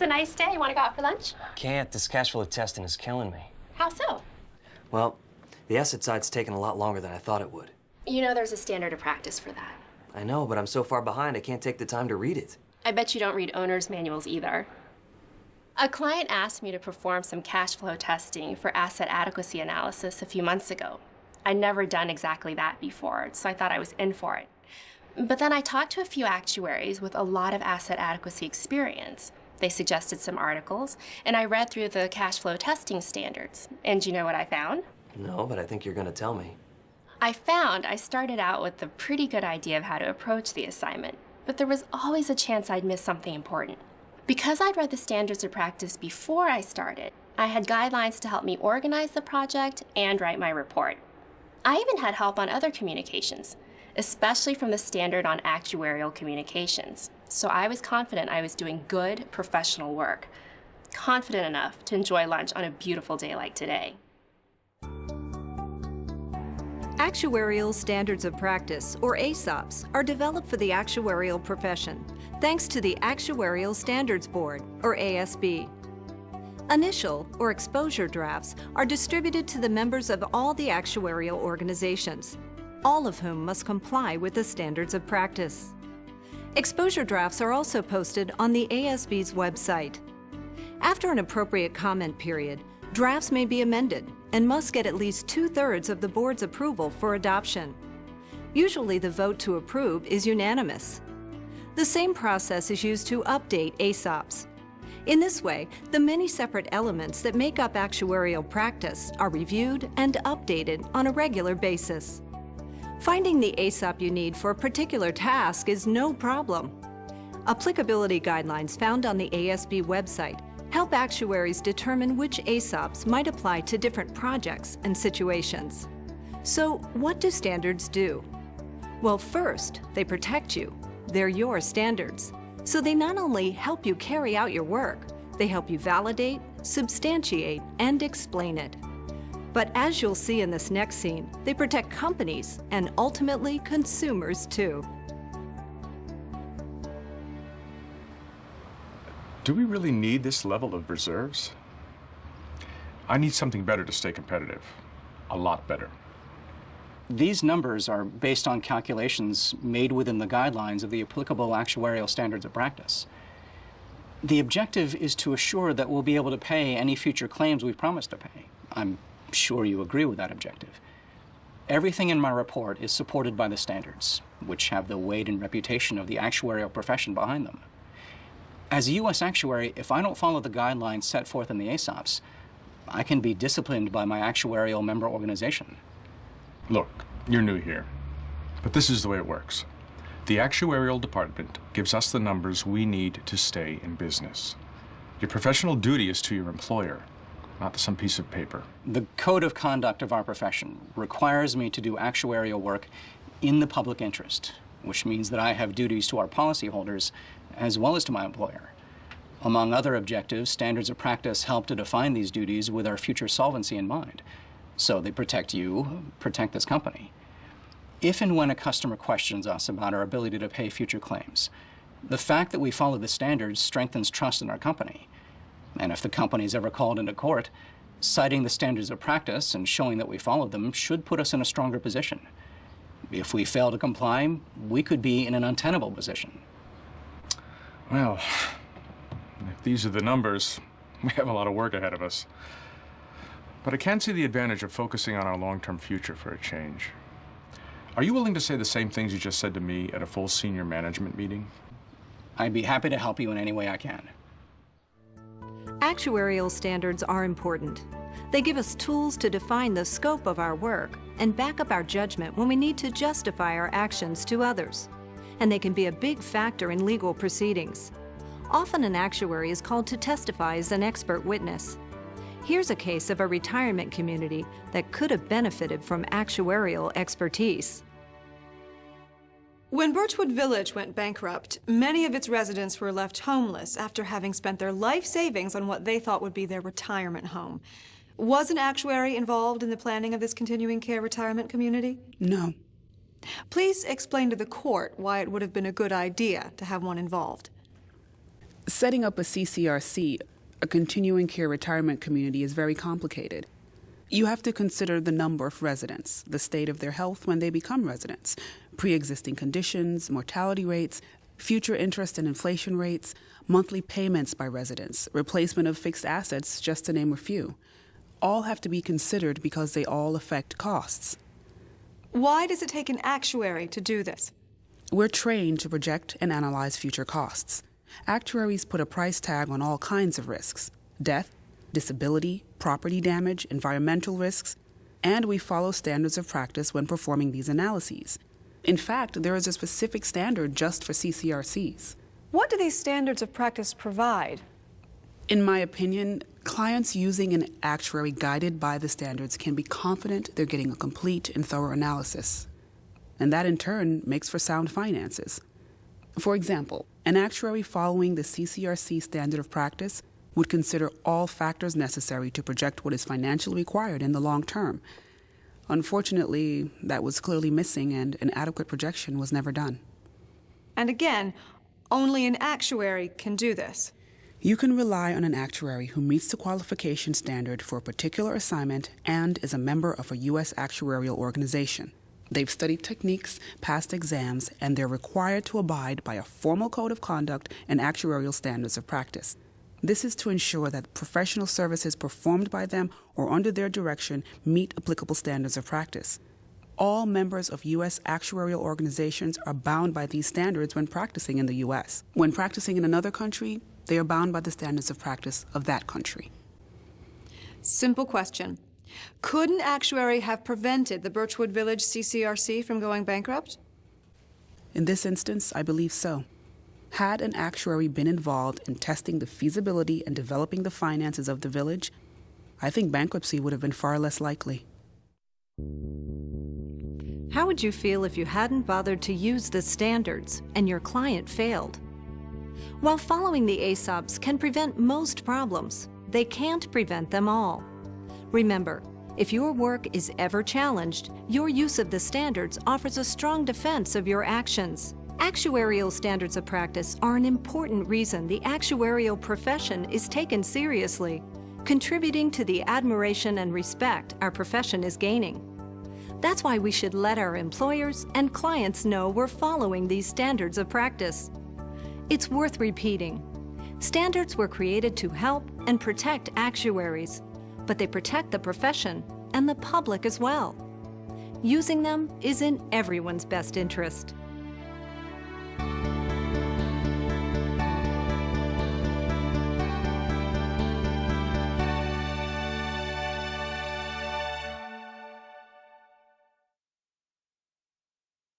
a nice day. You want to go out for lunch? Can't. This cash flow testing is killing me. How so? Well, the asset side's taken a lot longer than I thought it would. You know there's a standard of practice for that. I know, but I'm so far behind I can't take the time to read it. I bet you don't read owner's manuals either. A client asked me to perform some cash flow testing for asset adequacy analysis a few months ago. I'd never done exactly that before, so I thought I was in for it. But then I talked to a few actuaries with a lot of asset adequacy experience. They suggested some articles, and I read through the cash flow testing standards. And do you know what I found? No, but I think you're going to tell me. I started out with a pretty good idea of how to approach the assignment, but there was always a chance I'd miss something important. Because I'd read the standards of practice before I started, I had guidelines to help me organize the project and write my report. I even had help on other communications, especially from the standard on actuarial communications. So I was confident I was doing good professional work. Confident enough to enjoy lunch on a beautiful day like today. Actuarial Standards of Practice, or ASOPs, are developed for the actuarial profession, thanks to the Actuarial Standards Board, or ASB. Initial, or exposure drafts, are distributed to the members of all the actuarial organizations, all of whom must comply with the standards of practice. Exposure drafts are also posted on the ASB's website. After an appropriate comment period, drafts may be amended and must get at least 2/3 of the board's approval for adoption. Usually the vote to approve is unanimous. The same process is used to update ASOPs. In this way, the many separate elements that make up actuarial practice are reviewed and updated on a regular basis. Finding the ASOP you need for a particular task is no problem. Applicability guidelines found on the ASB website help actuaries determine which ASOPs might apply to different projects and situations. So, what do standards do? Well, first, they protect you. They're your standards. So they not only help you carry out your work, they help you validate, substantiate, and explain it. But as you'll see in this next scene, they protect companies and ultimately consumers too. Do we really need this level of reserves? I need something better to stay competitive. A lot better. These numbers are based on calculations made within the guidelines of the applicable actuarial standards of practice. The objective is to assure that we'll be able to pay any future claims we've promised to pay. I'm sure you agree with that objective. Everything in my report is supported by the standards, which have the weight and reputation of the actuarial profession behind them. As a U.S. actuary, if I don't follow the guidelines set forth in the ASOPs, I can be disciplined by my actuarial member organization. Look, you're new here, but this is the way it works. The actuarial department gives us the numbers we need to stay in business. Your professional duty is to your employer, not to some piece of paper. The code of conduct of our profession requires me to do actuarial work in the public interest, which means that I have duties to our policyholders as well as to my employer. Among other objectives, standards of practice help to define these duties with our future solvency in mind. So they protect you, protect this company. If and when a customer questions us about our ability to pay future claims, the fact that we follow the standards strengthens trust in our company. And if the company is ever called into court, citing the standards of practice and showing that we followed them should put us in a stronger position. If we fail to comply, we could be in an untenable position. Well, if these are the numbers, we have a lot of work ahead of us. But I can see the advantage of focusing on our long-term future for a change. Are you willing to say the same things you just said to me at a full senior management meeting? I'd be happy to help you in any way I can. Actuarial standards are important. They give us tools to define the scope of our work and back up our judgment when we need to justify our actions to others. And they can be a big factor in legal proceedings. Often an actuary is called to testify as an expert witness. Here's a case of a retirement community that could have benefited from actuarial expertise. When Birchwood Village went bankrupt, many of its residents were left homeless after having spent their life savings on what they thought would be their retirement home. Was an actuary involved in the planning of this continuing care retirement community? No. Please explain to the court why it would have been a good idea to have one involved. Setting up a CCRC, a continuing care retirement community, is very complicated. You have to consider the number of residents, the state of their health when they become residents, pre-existing conditions, mortality rates, future interest and inflation rates, monthly payments by residents, replacement of fixed assets, just to name a few. All have to be considered because they all affect costs. Why does it take an actuary to do this? We're trained to project and analyze future costs. Actuaries put a price tag on all kinds of risks: death, disability, property damage, environmental risks, and we follow standards of practice when performing these analyses. In fact, there is a specific standard just for CCRCs. What do these standards of practice provide? In my opinion, clients using an actuary guided by the standards can be confident they're getting a complete and thorough analysis. And that in turn makes for sound finances. For example, an actuary following the CCRC standard of practice would consider all factors necessary to project what is financially required in the long term. Unfortunately, that was clearly missing, and an adequate projection was never done. And again, only an actuary can do this. You can rely on an actuary who meets the qualification standard for a particular assignment and is a member of a U.S. actuarial organization. They've studied techniques, passed exams, and they're required to abide by a formal code of conduct and actuarial standards of practice. This is to ensure that professional services performed by them or under their direction meet applicable standards of practice. All members of U.S. actuarial organizations are bound by these standards when practicing in the U.S. When practicing in another country, they are bound by the standards of practice of that country. Simple question. Could an actuary have prevented the Birchwood Village CCRC from going bankrupt? In this instance, I believe so. Had an actuary been involved in testing the feasibility and developing the finances of the village, I think bankruptcy would have been far less likely. How would you feel if you hadn't bothered to use the standards and your client failed? While following the ASOPs can prevent most problems, they can't prevent them all. Remember, if your work is ever challenged, your use of the standards offers a strong defense of your actions. Actuarial standards of practice are an important reason the actuarial profession is taken seriously, contributing to the admiration and respect our profession is gaining. That's why we should let our employers and clients know we're following these standards of practice. It's worth repeating. Standards were created to help and protect actuaries, but they protect the profession and the public as well. Using them is in everyone's best interest.